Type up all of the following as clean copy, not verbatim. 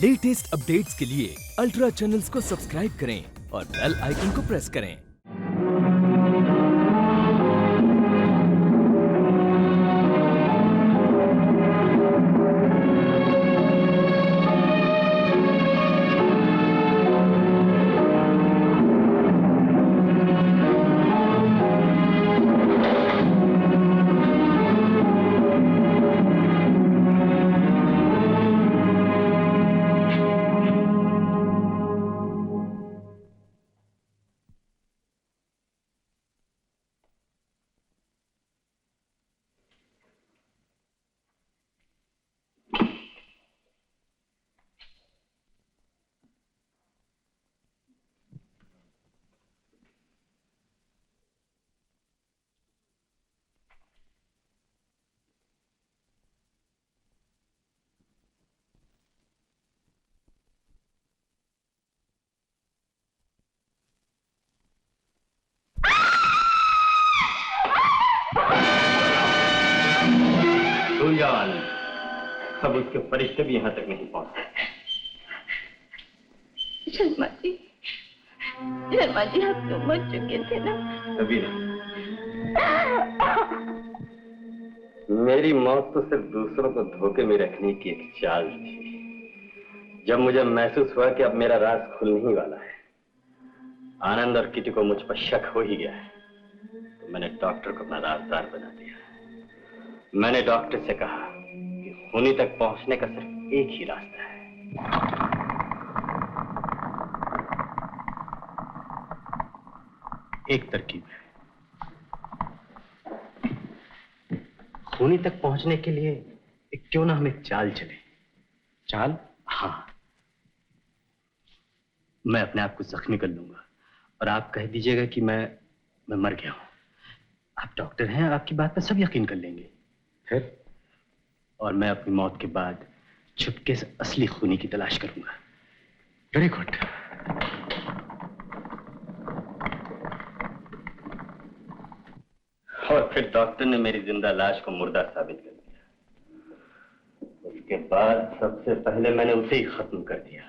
Latest updates के लिए ultra channels को सब्सक्राइब करें और बेल आइकन को प्रेस करें। अब उसके फरिश्ते भी यहाँ तक नहीं पहुँचते। शर्मा जी आप तो मर चुके थे ना। कभी नहीं। मेरी मौत तो सिर्फ दूसरों को धोखे में रखने की एक चाल थी। जब मुझे महसूस हुआ कि अब मेरा राज खुलने ही वाला है, आनंद और किटी को मुझ पर शक हो ही गया है, तो मैंने डॉक्टर को अपना राजदार बना दिया। मैंने डॉक्टर से कहा कि खूनी तक पहुंचने का सिर्फ एक ही रास्ता है। एक तरकीब है। खूनी तक पहुंचने के लिए क्यों ना हम एक चाल चले। चाल? हाँ। मैं अपने आप को जख्मी कर लूंगा और आप कह दीजिएगा कि मैं मर गया हूं। आप डॉक्टर हैं, आपकी बात पर सब यकीन कर लेंगे। फिर? और मैं अपनी मौत के बाद चुपके से असली खूनी की तलाश करूंगा। Very good. और फिर डॉक्टर ने मेरी जिंदा लाश को मुर्दा साबित कर दिया। उसके बाद सबसे पहले मैंने उसे ही खत्म कर दिया,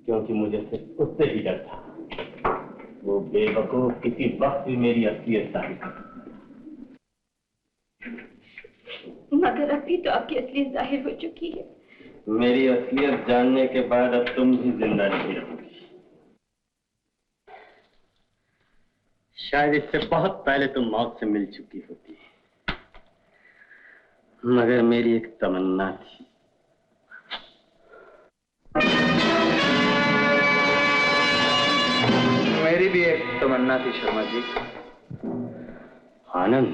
क्योंकि मुझे सिर्फ उससे ही डर था। वो बेवकूफ किसी वक्त भी मेरी असलियत जाहिर कर। मगर अभी तो आपकी असलियत जाहिर हो चुकी है। मेरी असलियत जानने के बाद अब तुम भी जिंदा नहीं रहोगी। शायद इससे बहुत पहले तुम मौत से मिल चुकी होती, मगर मेरी एक तमन्ना थी। मेरी भी एक तमन्ना थी शर्मा जी। आनंद?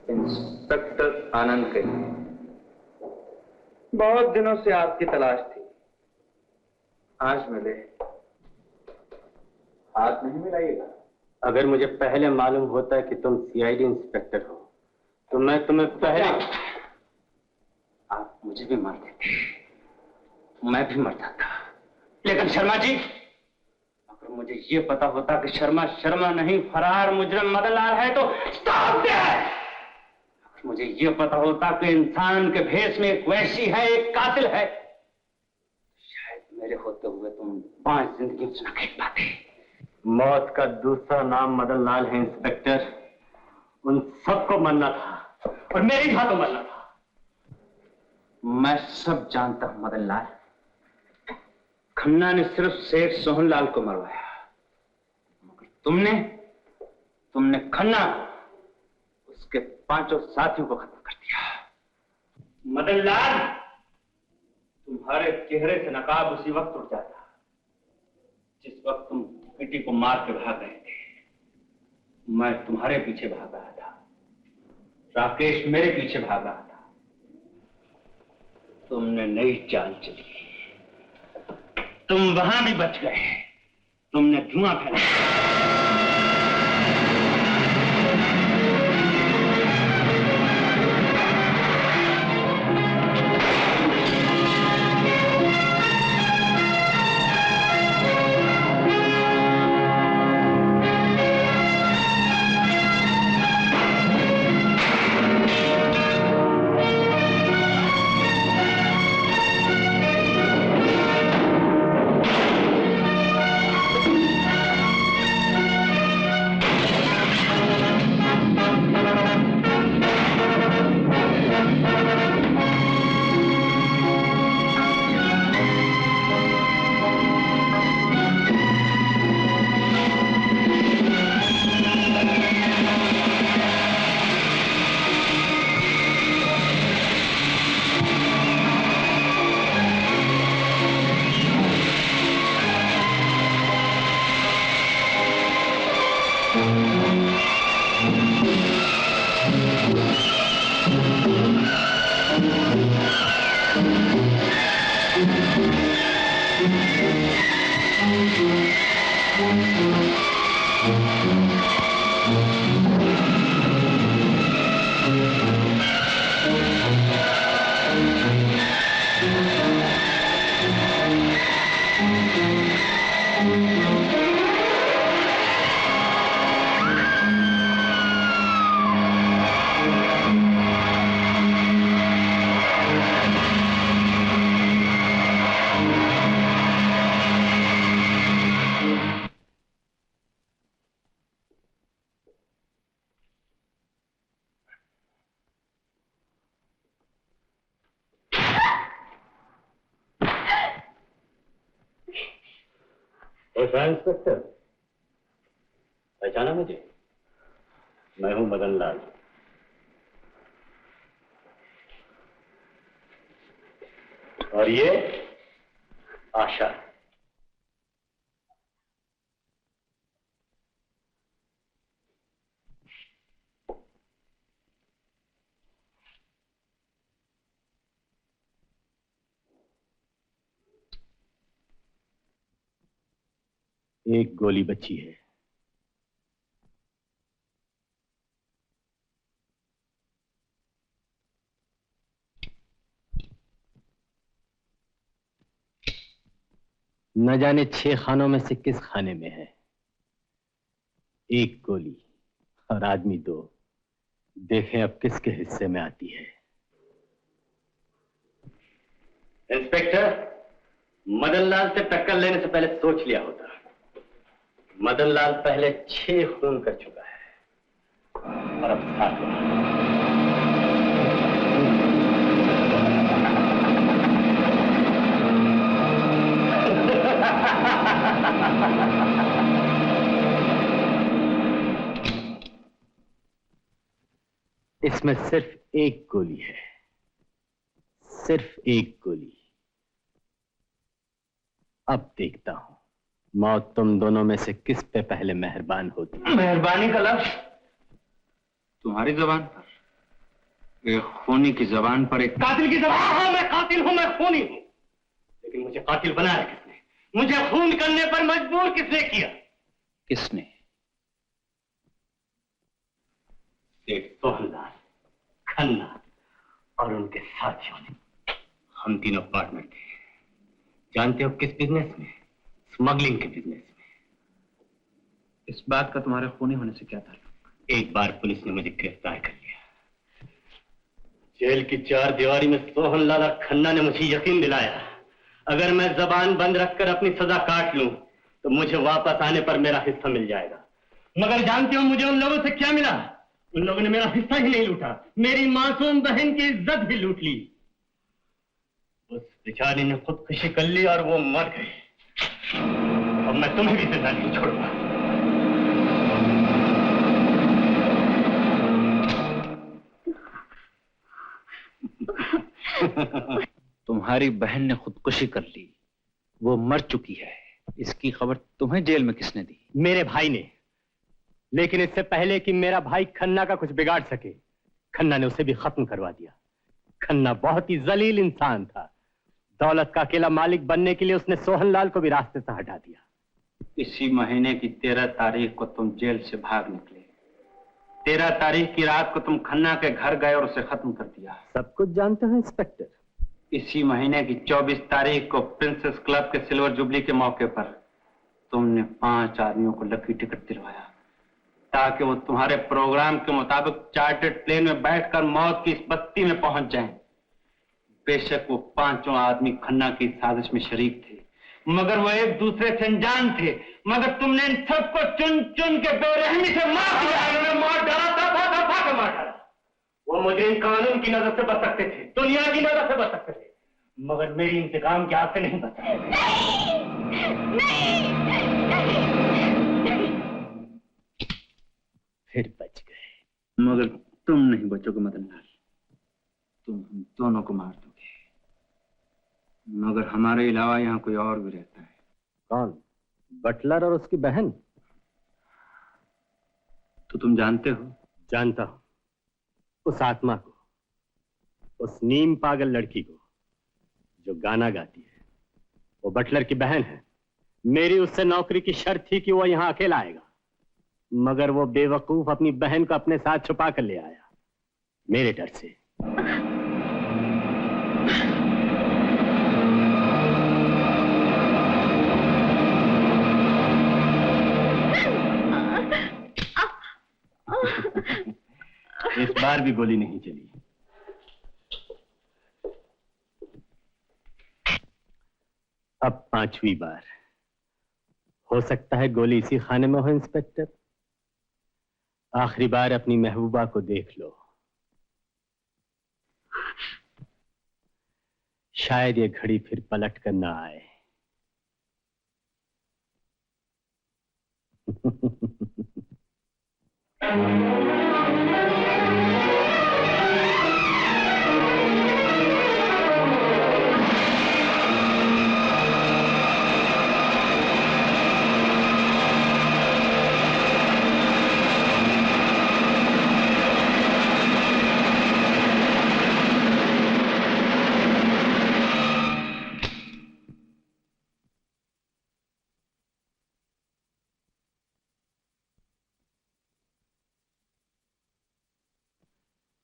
इंस्पेक्टर आनंद के बहुत दिनों से आपकी तलाश थी, आज मिले। हाथ नहीं मिलाइएगा। अगर मुझे पहले मालूम होता कि तुम सीआईडी इंस्पेक्टर हो तो मैं तुम्हें पहले। आप मुझे भी मार देते, मैं भी मरता था। लेकिन शर्मा जी, अगर मुझे ये पता होता कि शर्मा नहीं फरार मुजरिम मदनलाल है तो स्टॉप देयर। मुझे यह पता होता कि इंसान के भेष में एक वैशी है, एक कातिल है, शायद मेरे होते हुए तुम 5 जिंदगियों से न खेल पाते। मौत का दूसरा नाम मदनलाल है इंस्पेक्टर। उन सबको मरना था और मेरे हाथों मरना था। मैं सब जानता हूं मदनलाल। खन्ना ने सिर्फ सेठ सोहनलाल को मरवाया, मगर तुमने खन्ना उसके 5 साथियों को खत्म कर दिया। मदनलाल, तुम्हारे चेहरे से नकाब उसी वक्त उठ जाता जिस वक्त तुम किटी को मार के भाग रहे थे। मैं तुम्हारे पीछे भाग रहा था, राकेश मेरे पीछे भाग रहा था। तुमने नई चाल चली, तुम वहां भी बच गए। तुमने धुआं फैलाया। इंस्पेक्टर, पहचाना मुझे? मैं हूं मदन लाल। और ये आशा। एक गोली बची है। न जाने 6 खानों में से किस खाने में है। एक गोली और आदमी 2। देखें अब किसके हिस्से में आती है। इंस्पेक्टर, मदनलाल से टक्कर लेने से पहले सोच लिया होता। मदनलाल पहले 6 खून कर चुका है और अब 7। इसमें सिर्फ एक गोली है, सिर्फ एक गोली। अब देखता हूं मौत तुम दोनों में से किस पे पहले मेहरबान होती है। मेहरबानी का लफ्ज तुम्हारी जबान पर, एक खूनी की जबान पर एक कातिल की जबान। हाँ, मैं कातिल हूं, मैं खूनी हूं, लेकिन मुझे कातिल बनाया किसने? मुझे खून करने पर मजबूर किसने किया? किसने? सेठ सोहनलाल, खन्ना और उनके साथियों ने। हम तीनों पार्टनर थे। जानते हो किस बिजनेस में? स्मगलिंग के बिजनेस में। इस बात का तुम्हारे खूनी होने से क्या ताल्लुक? एक बार पुलिस ने मुझे गिरफ्तार कर लिया। जेल की 4 दीवारी में सोहनलाल और खन्ना ने मुझे यकीन दिलाया, अगर मैं जबान बंद रखकर अपनी सजा काट लूं तो मुझे वापस आने पर मेरा हिस्सा मिल जाएगा। मगर जानते हो मुझे उन लोगों से क्या मिला? उन लोगों ने मेरा हिस्सा ही नहीं लूटा, मेरी मासूम बहन की इज्जत भी लूट ली। उस बेचारी ने खुदकुशी कर ली और वो मर गई। अब मैं तुम्हें भी जिंदा नहीं छोड़ूंगा। तुम्हारी बहन ने खुदकुशी कर ली, वो मर चुकी है। इसकी खबर तुम्हें जेल में किसने दी? मेरे भाई ने। लेकिन इससे पहले कि मेरा भाई खन्ना का कुछ बिगाड़ सके, खन्ना ने उसे भी खत्म करवा दिया। खन्ना बहुत ही जलील इंसान था। दौलत का अकेला मालिक बनने के लिए उसने सोहनलाल को भी रास्ते से हटा दिया। इसी महीने की 13 तारीख को तुम जेल से भाग निकले। 13 तारीख की रात को तुम खन्ना के घर गए और उसे खत्म कर दिया। सब कुछ जानते हैं इंस्पेक्टर। इसी महीने की 24 तारीख को प्रिंसेस क्लब के सिल्वर जुबली के मौके पर तुमने 5 आदमियों को लकी टिकट दिलवाया ताकि वो तुम्हारे प्रोग्राम के मुताबिक चार्टर्ड प्लेन में बैठकर मौत की इस बस्ती में पहुंच जाएं। बेशक वो 5 आदमी खन्ना की साजिश में शरीक थे, मगर वो एक दूसरे से अनजान थे। मगर तुमने इन सबको चुन चुन के बेरहमी से मार दिया। मार डाला, दफा के मार डाला। वो मुजरिम कानून की नजर से बच सकते थे, दुनिया की नजर से बच सकते थे, मगर मेरी इंतकाम की आग से नहीं बच सकते। फिर बच गए। मगर तुम नहीं बचोगे मदनलाल, तुम हम दोनों को मार दोगे। मगर हमारे अलावा यहाँ कोई और भी रहता है। कौन? बटलर और उसकी बहन? तो तुम जानते हो? जानता हूं। उस आत्मा को, उस नीम पागल लड़की को जो गाना गाती है, वो बटलर की बहन है। मेरी उससे नौकरी की शर्त थी कि वो यहां अकेला आएगा, मगर वो बेवकूफ अपनी बहन को अपने साथ छुपा कर ले आया, मेरे डर से। बार भी गोली नहीं चली। अब 5वीं बार। हो सकता है गोली इसी खाने में हो इंस्पेक्टर। आखिरी बार अपनी महबूबा को देख लो। शायद ये घड़ी फिर पलट कर ना आए।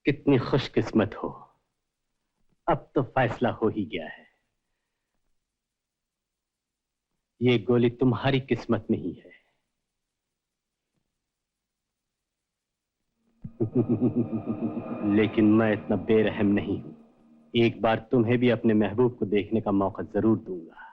कितनी खुशकिस्मत हो, अब तो फैसला हो ही गया है। ये गोली तुम्हारी किस्मत में ही है। लेकिन मैं इतना बेरहम नहीं हूं। एक बार तुम्हें भी अपने महबूब को देखने का मौका जरूर दूंगा।